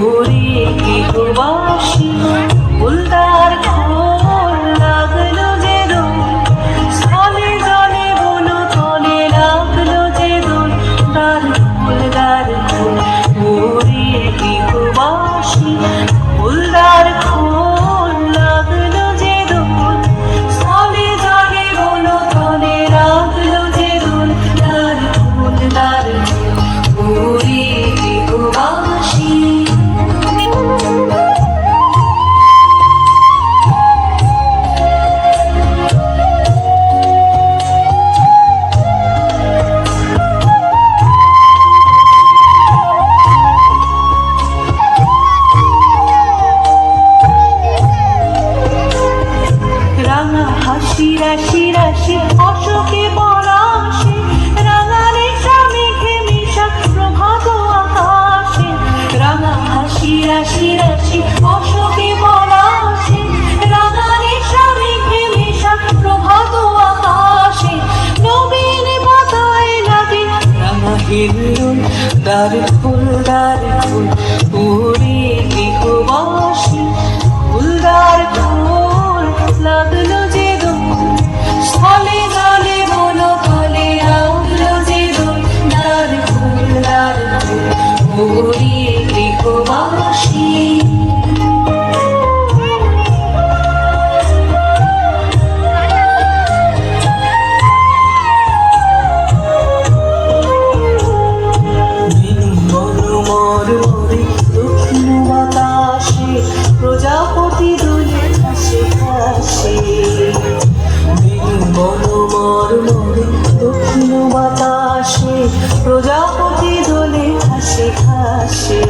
ওরে গৃহবাসী ফুলদার খোল লাগলো যে দোল, স্থলে জলে বন তলে লাগলো যে দোল, দ্বার খোল দ্বার খোল। ওরে গৃহবাসী ফুলদার খোল লাগলো যে দোল, স্থলে জলে বন তলে লাগলো যে দোল, দ্বার খোল দ্বার খোল। ওরে গৃহবাসী রাঙা হাসি রাশি রাশি অশোকে পলাশে, রাঙা রেশা মেঘে মেশা প্রভাত আকাশে। রাঙা হাসি রাশি রাশি অশোকে পলাশে, রাঙা রেশা মেঘে মেশা প্রভাত আকাশে। নবীন পাতায় লাগে রাঙা হিল্লোল, দ্বার খোল দ্বার খোল। ওরে গৃহবাসী ফুলদার খোল লাগলো যে দোল, স্থলে জলে বন তলে লাগলো যে দোল, দ্বার খোল দ্বার খোল। ওরে গৃহবাসী দক্ষিণ বাতাসে প্রজাপতি দোলে হাসে হাসে। বনমরমরে দক্ষিণ বাতাসে প্রজাপতি দোলে হাসে হাসে।